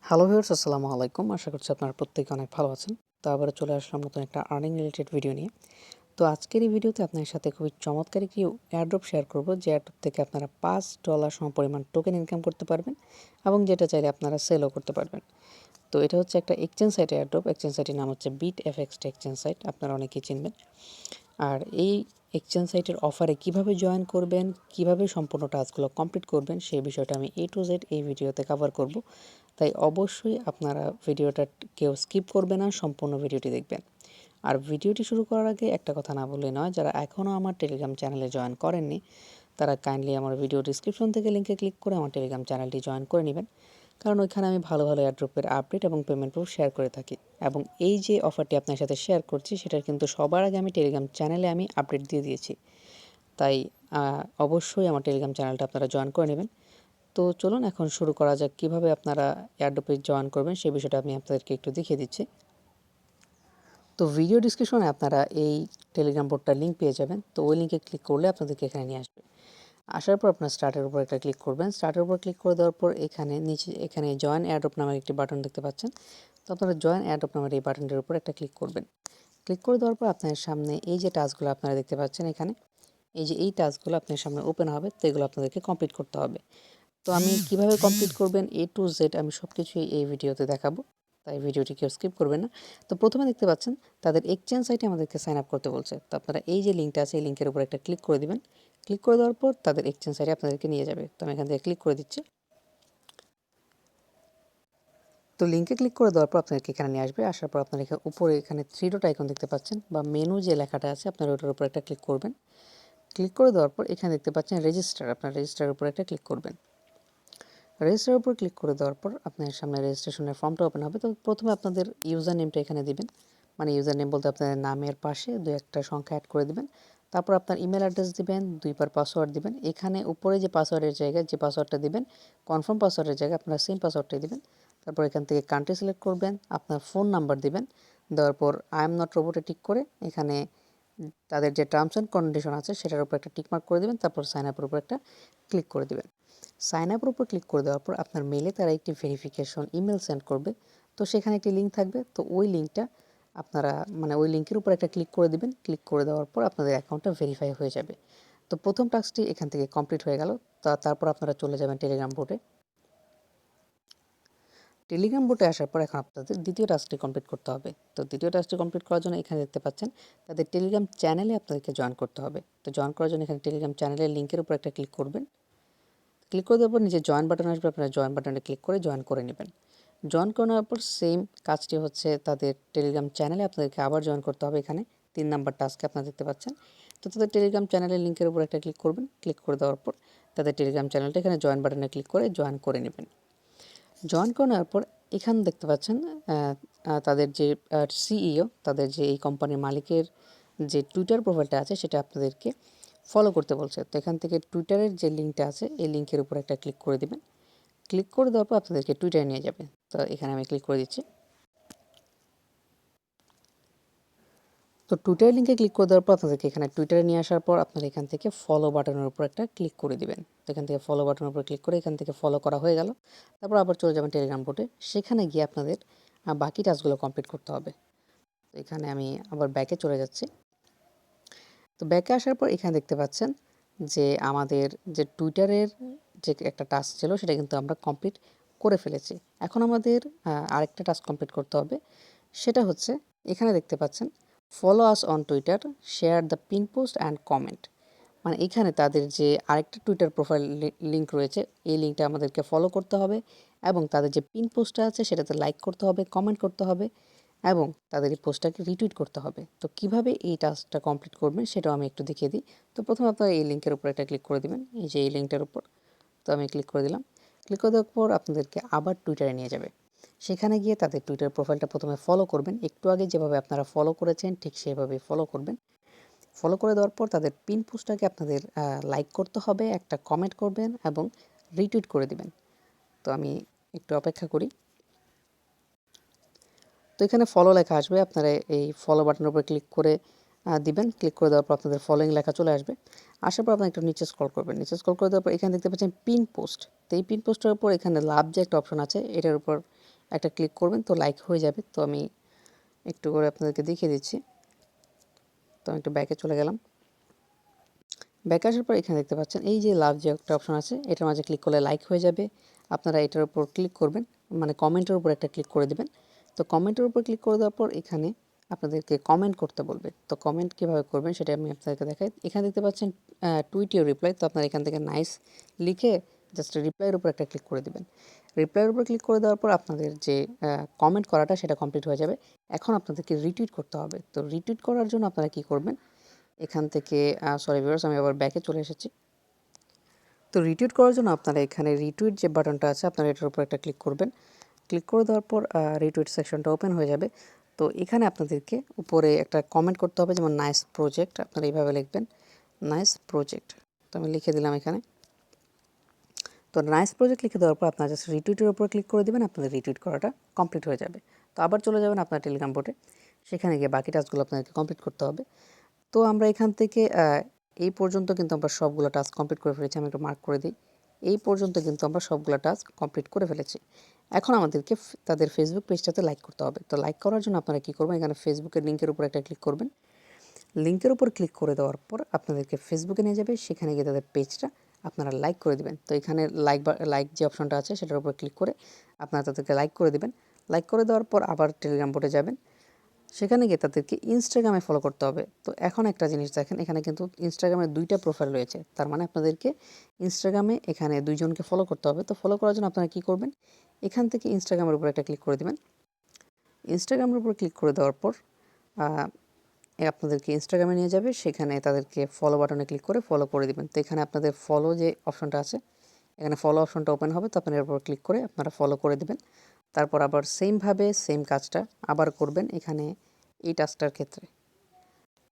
Hello viewers, আসসালামু আলাইকুম। আশা করছি আপনারা প্রত্যেকে অনেক ভালো আছেন। তো আবারও চলে আসলাম নতুন একটা আর্নিং রিলেটেড ভিডিও নিয়ে। তো আজকের এই ভিডিওতে আপনার সাথে খুবই চমৎকার একটি এয়ারড্রপ শেয়ার করব, যে এয়ারড্রপ থেকে আপনারা $5 সমপরিমাণ টোকেন ইনকাম করতে পারবেন এবং যেটা চাইলে আপনারা সেলও করতে পারবেন। তো এটা হচ্ছে একটা এক্সচেঞ্জ সাইট এয়ারড্রপ। এক্সচেঞ্জ সাইটের নাম হচ্ছে বিটএফএক্স এক্সচেঞ্জ সাইট, আপনারা অনেকেই চিনবেন। আর এই এক্সচেঞ্জ সাইটের অফারে কিভাবে জয়েন করবেন, কিভাবে সম্পূর্ণ টাস্কগুলো কমপ্লিট করবেন, সেই বিষয়টা আমি A to Z এই ভিডিওতে কভার করব। তাই অবশ্যই আপনারা ভিডিওটা কেউ স্কিপ করবেন না, সম্পূর্ণ ভিডিওটি দেখবেন। আর ভিডিওটি শুরু করার আগে একটা কথা না বললে নয়, যারা এখনও আমার টেলিগ্রাম চ্যানেলে জয়েন করেননি তারা কাইন্ডলি আমার ভিডিও ডিসক্রিপশন থেকে লিঙ্কে ক্লিক করে আমার টেলিগ্রাম চ্যানেলটি জয়েন করে নেবেন, কারণ ওইখানে আমি ভালো ভালো এয়ারড্রপের আপডেট এবং পেমেন্ট প্রুফ শেয়ার করে থাকি। এবং এই যে অফারটি আপনার সাথে শেয়ার করছি সেটার কিন্তু সবার আগে আমি টেলিগ্রাম চ্যানেলে আমি আপডেট দিয়ে দিয়েছি। তাই অবশ্যই আমার টেলিগ্রাম চ্যানেলটা আপনারা জয়েন করে নেবেন। তো চলুন এখন শুরু করা যাক, কীভাবে আপনারা এয়ারড্রপে জয়েন করবেন সেই বিষয়টা আমি আপনাদেরকে একটু দেখিয়ে দিচ্ছি। তো ভিডিও ডিসক্রিপশনে আপনারা এই টেলিগ্রাম বোর্ডটার লিঙ্ক পেয়ে যাবেন। তো ওই লিঙ্কে ক্লিক করলে আপনাদেরকে এখানে নিয়ে আসবে। আসার পর আপনার স্টার্টের উপর একটা ক্লিক করবেন। স্টার্টের উপর ক্লিক করে দেওয়ার পর এখানে নিচে এখানে জয়েন এয়ারড্রপ নামের একটি বাটন দেখতে পাচ্ছেন। তো আপনারা জয়েন এয়ারড্রপ নামের এই বাটনটির উপর একটা ক্লিক করবেন। ক্লিক করে দেওয়ার পর আপনার সামনে এই যে টাস্কগুলো আপনারা দেখতে পাচ্ছেন এখানে, এই টাস্কগুলো আপনার সামনে ওপেন হবে, তো এগুলো আপনাদেরকে কমপ্লিট করতে হবে। তো আমি কিভাবে কমপ্লিট করবেন A to Z আমি সব কিছুই এই ভিডিওতে দেখাবো, তাই ভিডিওটি কেউ স্কিপ করবেন না। তো প্রথমে দেখতে পাচ্ছেন তাদের এক্সচেঞ্জ সাইটে আমাদেরকে সাইন আপ করতে বলছে। তো আপনারা এই যে লিঙ্কটা আছে এই লিঙ্কের উপর একটা ক্লিক করে দিবেন। ক্লিক করে দেওয়ার পর তাদের এক্সচেঞ্জ সাইটে আপনাদেরকে নিয়ে যাবে। তো আমি এখান থেকে ক্লিক করে দিচ্ছি। তো লিঙ্কে ক্লিক করে দেওয়ার পর আপনাদেরকে এখানে নিয়ে আসবে। আসার পর আপনারা উপরে এখানে থ্রি ডট আইকন দেখতে পাচ্ছেন বা মেনু যে লেখাটা আছে আপনারা ওটার উপর একটা ক্লিক করবেন। ক্লিক করে দেওয়ার পর এখানে দেখতে পাচ্ছেন রেজিস্টার, আপনার রেজিস্টারের উপর একটা ক্লিক করবেন। রেজিস্টারের উপর ক্লিক করে দেওয়ার পর আপনার সামনে রেজিস্ট্রেশনের ফর্মটা ওপেন হবে। তো প্রথমে আপনাদের ইউজার নেমটা এখানে দিবেন, মানে ইউজার নেম বলতে আপনাদের নামের পাশে দুই একটা সংখ্যা অ্যাড করে দিবেন। তারপর আপনার ইমেল অ্যাড্রেস দিবেন, দুইবার পাসওয়ার্ড দিবেন। এখানে উপরে যে পাসওয়ার্ডের জায়গায় যে পাসওয়ার্ডটা দিবেন, কনফার্ম পাসওয়ার্ডের জায়গায় আপনারা সেম পাসওয়ার্ডটাই দিবেন। তারপর এখান থেকে কান্ট্রি সিলেক্ট করবেন, আপনার ফোন নাম্বার দিবেন। দেওয়ার পর আই এম নট রোবটে টিক করে এখানে তাদের যে টার্মস অ্যান্ড কন্ডিশন আছে সেটার উপর একটা টিকমার্ক করে দিবেন। তারপর সাইন আপের উপর একটা ক্লিক করে দিবেন। সাইন আপের উপর ক্লিক করে দেওয়ার পর আপনার মেলে তারা একটি ভেরিফিকেশন ইমেল সেন্ড করবে। তো সেখানে একটি লিঙ্ক থাকবে, তো ওই লিঙ্কটা আপনারা মানে ওই লিঙ্কের উপর একটা ক্লিক করে দিবেন। ক্লিক করে দেওয়ার পর আপনাদের অ্যাকাউন্টটা ভেরিফাই হয়ে যাবে। তো প্রথম টাস্কটি এখান থেকে কমপ্লিট হয়ে গেল। তারপর আপনারা চলে যাবেন টেলিগ্রাম বোর্ডে। টেলিগ্রাম বোর্ডে আসার পর এখন আপনাদের দ্বিতীয় টাস্কটি কমপ্লিট করতে হবে। তো দ্বিতীয় টাস্কটি কমপ্লিট করার জন্য এখানে দেখতে পাচ্ছেন তাদের টেলিগ্রাম চ্যানেলে আপনাদেরকে জয়েন করতে হবে। তো জয়েন করার জন্য এখানে টেলিগ্রাম চ্যানেলের লিঙ্কের উপর একটা ক্লিক করবেন। ক্লিক করে দেওয়ার পর নিচে জয়েন বাটন আসবে, আপনারা জয়েন বাটনে ক্লিক করে জয়েন করে নেবেন। জয়েন করে নেওয়ার পর সেম কাজটি হচ্ছে তাদের টেলিগ্রাম চ্যানেলে আপনাদেরকে আবার জয়েন করতে হবে। এখানে 3 নাম্বার টাস্কে আপনারা দেখতে পাচ্ছেন। তো তাদের টেলিগ্রাম চ্যানেলের লিঙ্কের উপর একটা ক্লিক করবেন। ক্লিক করে দেওয়ার পর তাদের টেলিগ্রাম চ্যানেলটা এখানে জয়েন বাটনে ক্লিক করে জয়েন করে নেবেন। জয়েন করে নেওয়ার পর এখানে দেখতে পাচ্ছেন তাদের যে সিইও, তাদের যে এই কোম্পানির মালিকের যে টুইটার প্রোফাইলটা আছে সেটা আপনাদেরকে ফলো করতে বলছে। তো এখান থেকে টুইটারের যে লিঙ্কটা আছে এই লিঙ্কের উপর একটা ক্লিক করে দিবেন। ক্লিক করে দেওয়ার পর আপনাদেরকে টুইটারে নিয়ে যাবে। তো এখানে আমি ক্লিক করে দিচ্ছি। তো টুইটার লিঙ্কে ক্লিক করে দেওয়ার পর আপনাদেরকে এখানে টুইটারে নিয়ে আসার পর আপনারা এখান থেকে ফলো বাটনের উপর একটা ক্লিক করে দিবেন। তো এখান থেকে ফলো বাটনের উপর ক্লিক করে এখান থেকে ফলো করা হয়ে গেল। তারপর আবার চলে যাবেন টেলিগ্রাম বোর্ডে, সেখানে গিয়ে আপনাদের বাকি টাস্কগুলো কমপ্লিট করতে হবে। তো এখানে আমি আবার ব্যাকে চলে যাচ্ছি। তো ব্যাকে আসার পর এখানে দেখতে পাচ্ছেন যে আমাদের যে টুইটারের যে একটা টাস্ক ছিল সেটা কিন্তু আমরা কমপ্লিট করে ফেলেছি। এখন আমাদের আরেকটা টাস্ক কমপ্লিট করতে হবে। সেটা হচ্ছে এখানে দেখতে পাচ্ছেন follow us on Twitter, share the pin post and comment. মানে এখানে তাদের যে আরেকটা টুইটার প্রোফাইল লিঙ্ক রয়েছে এই লিঙ্কটা আমাদেরকে ফলো করতে হবে এবং তাদের যে পিন পোস্টটা আছে সেটাতে লাইক করতে হবে, কমেন্ট করতে হবে এবং তাদের এই পোস্টটাকে রিটুইট করতে হবে। তো কিভাবে এই টাস্কটা কমপ্লিট করবেন সেটাও আমি একটু দেখিয়ে দিই। তো প্রথমে আপনারা এই লিঙ্কের উপর একটা ক্লিক করে দিবেন, এই যে এই লিঙ্কটার উপর। তো আমি ক্লিক করে দিলাম। ক্লিক করে দেওয়ার পর আপনাদেরকে আবার টুইটারে নিয়ে যাবে। সেখানে গিয়ে তাদের টুইটার প্রোফাইলটা প্রথমে ফলো করবেন। একটু আগে যেভাবে আপনারা ফলো করেছেন ঠিক সেভাবেই ফলো করবেন। ফলো করে দেওয়ার পর তাদের পিন পোস্টটাকে আপনাদের লাইক করতে হবে, একটা কমেন্ট করবেন এবং রিটুইট করে দিবেন। তো আমি একটু অপেক্ষা করি। তো এখানে ফলো লেখা আসবে, আপনারা এই ফলো বাটনের উপর ক্লিক করে দিবেন। ক্লিক করে দেওয়ার পর আপনাদের ফলোইং লেখা চলে আসবে। আসার পর আপনারা একটু নিচে স্ক্রল করবেন। নিচে স্ক্রল করে দেওয়ার পর এখানে দেখতে পাচ্ছেন পিন পোস্ট। তো এই পিন পোস্টের উপর এখানে লাভ যে একটা অপশন আছে এটার উপর একটা ক্লিক করবেন, তো লাইক হয়ে যাবে। তো আমি একটু করে আপনাদেরকে দেখিয়ে দিচ্ছি। তো আমি একটু ব্যাকে চলে গেলাম। ব্যাকে আসার পর এখানে দেখতে পাচ্ছেন এই যে লাভ যে একটা অপশন আছে, এটার মাঝে ক্লিক করলে লাইক হয়ে যাবে। আপনারা এটার উপর ক্লিক করবেন, মানে কমেন্টের উপর একটা ক্লিক করে দেবেন। তো কমেন্টের উপর ক্লিক করে দেওয়ার পর এখানে আপনাদেরকে কমেন্ট করতে বলবে। তো কমেন্ট কীভাবে করবেন সেটা আমি আপনাদেরকে দেখাই। এখানে দেখতে পাচ্ছেন টুইট ইউর রিপ্লাই। তো আপনারা এখান থেকে নাইস লিখে জাস্ট রিপ্লাইয়ের উপর একটা ক্লিক করে দেবেন। রিপ্লাইয়ের উপর ক্লিক করে দেওয়ার পর আপনাদের যে কমেন্ট করাটা সেটা কমপ্লিট হয়ে যাবে। এখন আপনাদেরকে রিটুইট করতে হবে। তো রিটুইট করার জন্য আপনারা কী করবেন, এখান থেকে সরি ভিউয়ার্স, আমি আবার ব্যাকে চলে এসেছি। তো রিটুইট করার জন্য আপনারা এখানে রিটুইট যে বাটনটা আছে আপনারা এটার উপর একটা ক্লিক করবেন। ক্লিক করে দেওয়ার পর রিটুইট সেকশনটা ওপেন হয়ে যাবে। তো এখানে আপনাদেরকে উপরে একটা কমেন্ট করতে হবে, যেমন নাইস প্রজেক্ট, আপনারা এইভাবে লিখবেন নাইস প্রজেক্ট। তো আমি লিখে দিলাম এখানে। তো নাইস প্রজেক্ট লিখে দেওয়ার পর আপনারা জাস্ট রিটুইটের উপর ক্লিক করে দেবেন, আপনাদের রিটুইট করাটা কমপ্লিট হয়ে যাবে। তো আবার চলে যাবেন আপনার টেলিগ্রাম বোটে, সেখানে গিয়ে বাকি টাস্কগুলো আপনাদেরকে কমপ্লিট করতে হবে। তো আমরা এখান থেকে এই পর্যন্ত কিন্তু আমরা সবগুলো টাস্ক কমপ্লিট করে ফেলেছি। আমি একটু মার্ক করে দিই, এই পর্যন্ত কিন্তু আমরা সবগুলো টাস্ক কমপ্লিট করে ফেলেছি। এখন আমাদেরকে তাদের ফেসবুক পেজটাতে লাইক করতে হবে। তো লাইক করার জন্য আপনারা কী করবেন, এখানে ফেসবুকের লিঙ্কের উপর একটা ক্লিক করবেন। লিঙ্কের উপর ক্লিক করে দেওয়ার পর আপনাদেরকে ফেসবুকে নিয়ে যাবে, সেখানে গিয়ে তাদের পেজটা আপনারা লাইক করে দেবেন। তো এখানে লাইক যে অপশনটা আছে সেটার উপর ক্লিক করে আপনারা তাদেরকে লাইক করে দেবেন। লাইক করে দেওয়ার পর আবার টেলিগ্রাম বোটে যাবেন, সেখানে গিয়ে তাদেরকে ইনস্টাগ্রামে ফলো করতে হবে। তো এখন একটা জিনিস দেখেন, এখানে কিন্তু ইনস্টাগ্রামের 2টা প্রোফাইল রয়েছে, তার মানে আপনাদেরকে ইনস্টাগ্রামে এখানে 2জনকে ফলো করতে হবে। তো ফলো করার জন্য আপনারা কী করবেন, এখান থেকে ইনস্টাগ্রামের উপর একটা ক্লিক করে দেবেন। ইনস্টাগ্রামের উপর ক্লিক করে দেওয়ার পর আপনাদেরকে ইনস্টাগ্রামে নিয়ে যাবে, সেখানে তাদেরকে ফলো বাটনে ক্লিক করে ফলো করে দেবেন। তো এখানে আপনাদের ফলো যে অপশনটা আছে, এখানে ফলো অপশনটা ওপেন হবে। তো আপনার উপর ক্লিক করে আপনারা ফলো করে দেবেন। তারপর আবার সেমভাবে সেম কাজটা আবার করবেন। এখানে এই টাস্কটার ক্ষেত্রে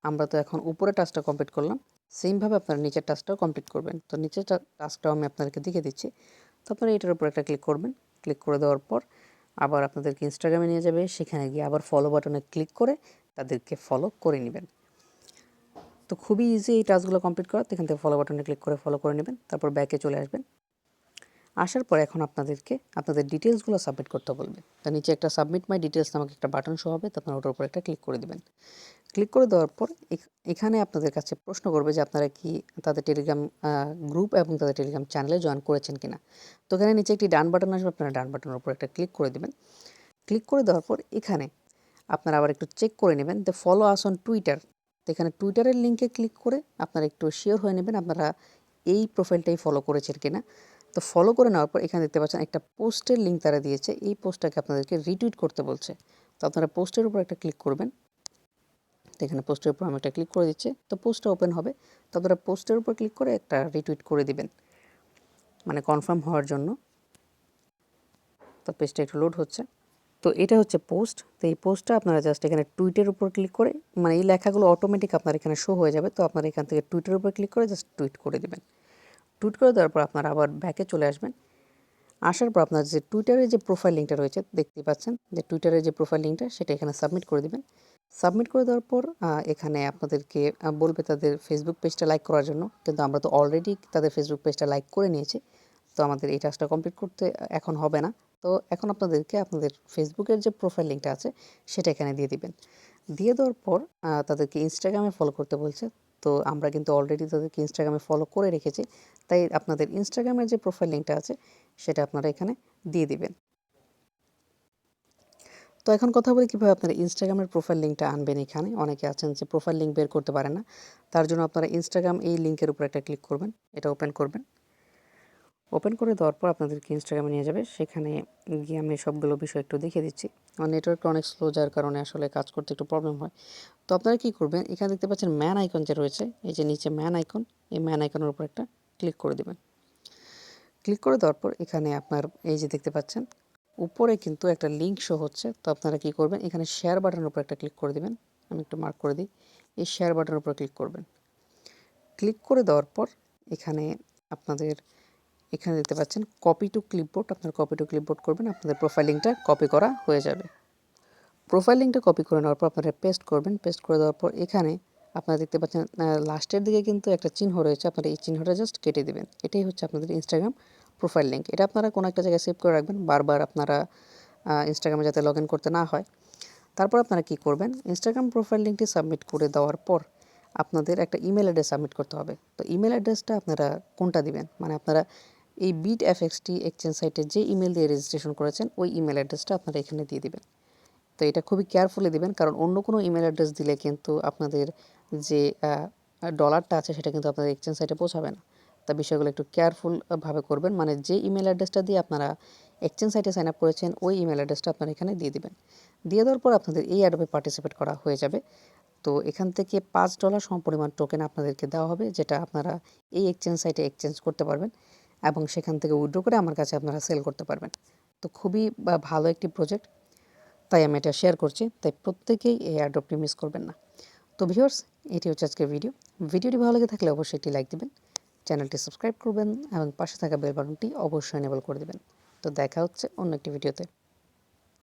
আমরা তো এখন উপরে টাস্কটা কমপ্লিট করলাম, সেমভাবে আপনারা নিচের টাস্কটাও কমপ্লিট করবেন। তো নিচের টাস্কটাও আমি আপনাদেরকে দেখিয়ে দিচ্ছি। তো আপনারা এটার উপর একটা ক্লিক করবেন। ক্লিক করে দেওয়ার পর আবার আপনাদেরকে ইনস্টাগ্রামে নিয়ে যাবে, সেখানে গিয়ে আবার ফলো বাটনে ক্লিক করে তাদেরকে ফলো করে নেবেন। তো খুবই ইজি এই টাস্কগুলো কমপ্লিট করা। তো এখান থেকে ফলো বাটনে ক্লিক করে ফলো করে নেবেন, তারপর ব্যাকে চলে আসবেন। আসার পর এখন আপনাদেরকে আপনাদের ডিটেলসগুলো সাবমিট করতে বলবে। তো নিচে একটা সাবমিট মাই ডিটেলস নামক একটা বাটন শো হবে, তো আপনারা ওটার উপর একটা ক্লিক করে দেবেন। ক্লিক করে দেওয়ার পর এখানে আপনাদের কাছে প্রশ্ন করবে যে আপনারা কি তাদের টেলিগ্রাম গ্রুপ এবং তাদের টেলিগ্রাম চ্যানেলে জয়েন করেছেন কিনা। তো এখানে নিচে একটি ডান বাটন আসবে, আপনারা ডান বাটনের উপর একটা ক্লিক করে দেবেন। ক্লিক করে দেওয়ার পর এখানে আপনারা আবার একটু চেক করে নেবেন যে ফলো আস অন টুইটার। তো এখানে টুইটারের লিঙ্কে ক্লিক করে আপনারা একটু শিওর হয়ে নেবেন আপনারা এই প্রোফাইলটাই ফলো করেছেন কিনা। তো ফলো করে নেওয়ার পর এখানে দেখতে পাচ্ছেন একটা পোস্টের লিঙ্ক তারা দিয়েছে, এই পোস্টটাকে আপনাদেরকে রিটুইট করতে বলছে। তো আপনারা পোস্টের উপর একটা ক্লিক করবেন। তো এখানে পোস্টের উপর আমি একটা ক্লিক করে দিচ্ছি, তো পোস্টটা ওপেন হবে। তো আপনারা পোস্টের উপর ক্লিক করে একটা রিটুইট করে দিবেন, মানে কনফার্ম হওয়ার জন্য। তো পেজটা একটু লোড হচ্ছে। তো এটা হচ্ছে পোস্ট। তো এই পোস্টটা আপনারা জাস্ট এখানে টুইটের উপর ক্লিক করে, মানে এই লেখাগুলো অটোমেটিক আপনার এখানে শো হয়ে যাবে। তো আপনারা এখান থেকে টুইটের উপর ক্লিক করে জাস্ট টুইট করে দেবেন। টুইট করে দেওয়ার পর আপনারা আবার ব্যাকে চলে আসবেন। আসার পর আপনার যে টুইটারের যে প্রোফাইল লিঙ্কটা রয়েছে দেখতে পাচ্ছেন, যে টুইটারের যে প্রোফাইল লিঙ্কটা সেটা এখানে সাবমিট করে দেবেন। সাবমিট করে দেওয়ার পর এখানে আপনাদেরকে বলবে তাদের ফেসবুক পেজটা লাইক করার জন্য, কিন্তু আমরা তো অলরেডি তাদের ফেসবুক পেজটা লাইক করে নিয়েছি। তো আমাদের এই টাস্কটা কমপ্লিট করতে এখন হবে না। তো এখন আপনাদেরকে আপনাদের ফেসবুকের যে প্রোফাইল লিঙ্কটা আছে সেটা এখানে দিয়ে দিবেন। দিয়ে দেওয়ার পর তাদেরকে ইনস্টাগ্রামে ফলো করতে বলছে। তো আমরা কিন্তু অলরেডি তাদেরকে ইনস্টাগ্রামে ফলো করে রেখেছি, তাই আপনাদের ইনস্টাগ্রামের যে প্রোফাইল লিঙ্কটা আছে সেটা আপনারা এখানে দিয়ে দিবেন। তো এখন কথা বলি কীভাবে আপনারা ইনস্টাগ্রামের প্রোফাইল লিঙ্কটা আনবেন। এখানে অনেকে আছেন যে প্রোফাইল লিঙ্ক বের করতে পারেন না, তার জন্য আপনারা ইনস্টাগ্রাম এই লিঙ্কের উপর একটা ক্লিক করবেন, এটা ওপেন করবেন। ওপেন করে দেওয়ার পর আপনাদেরকে ইনস্টাগ্রামে নিয়ে যাবে, সেখানে গিয়ে আমি সবগুলো বিষয় একটু দেখিয়ে দিচ্ছি। আমার নেটওয়ার্কটা অনেক স্লো, যার কারণে আসলে কাজ করতে একটু প্রবলেম হয়। তো আপনারা কী করবেন, এখানে দেখতে পাচ্ছেন ম্যান আইকন যে রয়েছে, এই যে নিচে ম্যান আইকন, এই ম্যান আইকনের উপর একটা ক্লিক করে দেবেন। ক্লিক করে দেওয়ার পর এখানে আপনার এই যে দেখতে পাচ্ছেন উপরে কিন্তু একটা লিঙ্ক শো হচ্ছে। তো আপনারা কী করবেন, এখানে শেয়ার বাটনের উপর একটা ক্লিক করে দেবেন। আমি একটু মার্ক করে দিই, এই শেয়ার বাটনের উপর ক্লিক করবেন। ক্লিক করে দেওয়ার পর এখানে আপনাদের এখানে দেখতে পাচ্ছেন কপি টু ক্লিপবোর্ড, আপনারা কপি টু ক্লিপবোর্ড করবেন, আপনাদের প্রোফাইল লিঙ্কটা কপি করা হয়ে যাবে। প্রোফাইল লিঙ্কটা কপি করে নেওয়ার পর আপনারা পেস্ট করবেন। পেস্ট করে দেওয়ার পর এখানে আপনারা দেখতে পাচ্ছেন লাস্টের দিকে কিন্তু একটা চিহ্ন রয়েছে, আপনারা এই চিহ্নটা জাস্ট কেটে দেবেন। এটাই হচ্ছে আপনাদের ইনস্টাগ্রাম প্রোফাইল লিঙ্ক। এটা আপনারা কোনো একটা জায়গায় সেভ করে রাখবেন, বারবার আপনারা ইনস্টাগ্রামে যাতে লগ ইন করতে না হয়। তারপর আপনারা কি করবেন, ইনস্টাগ্রাম প্রোফাইল লিঙ্কটি সাবমিট করে দেওয়ার পর আপনাদের একটা ইমেল অ্যাড্রেস সাবমিট করতে হবে। তো ইমেল অ্যাড্রেসটা আপনারা কোনটা দিবেন, মানে আপনারা এই বিটএফএক্সটি এক্সচেঞ্জ সাইটে যে ইমেল দিয়ে রেজিস্ট্রেশন করেছেন ওই ইমেল অ্যাড্রেসটা আপনারা এখানে দিয়ে দিবেন। তো এটা খুবই কেয়ারফুলি দিবেন, কারণ অন্য কোনো ইমেল অ্যাড্রেস দিলে কিন্তু আপনাদের যে ডলারটা আছে সেটা কিন্তু আপনাদের এক্সচেঞ্জ সাইটে পৌঁছাবে না। তা বিষয়গুলো একটু কেয়ারফুল ভাবে করবেন, মানে যে ইমেল অ্যাড্রেসটা দিয়ে আপনারা এক্সচেঞ্জ সাইটে সাইন আপ করেছেন ওই ইমেল অ্যাড্রেসটা আপনারা এখানে দিয়ে দিবেন। দিয়ে দেওয়ার পর আপনাদের এই অ্যাডবে পার্টিসিপেট করা হয়ে যাবে। তো এখান থেকে $5 সমপরিমাণ টোকেন আপনাদেরকে দেওয়া হবে, যেটা আপনারা এই এক্সচেঞ্জ সাইটে এক্সচেঞ্জ করতে পারবেন এবং সেখান থেকে উইথড্র করে আমার কাছে আপনারা সেল করতে পারবেন। তো খুবই ভালো একটি প্রজেক্ট, তাই আমি এটা শেয়ার করছি। তাই প্রত্যেকেই এই এয়ারড্রপটি মিস করবেন না। তো ভিউয়ার্স, এটি হচ্ছে আজকের ভিডিওটি ভালো লেগে থাকলে অবশ্যই একটি লাইক দিবেন, চ্যানেলটি সাবস্ক্রাইব করবেন এবং পাশে থাকা বেল বাটনটি অবশ্যই এনেবল করে দিবেন। তো দেখা হচ্ছে অন্য একটি ভিডিওতে।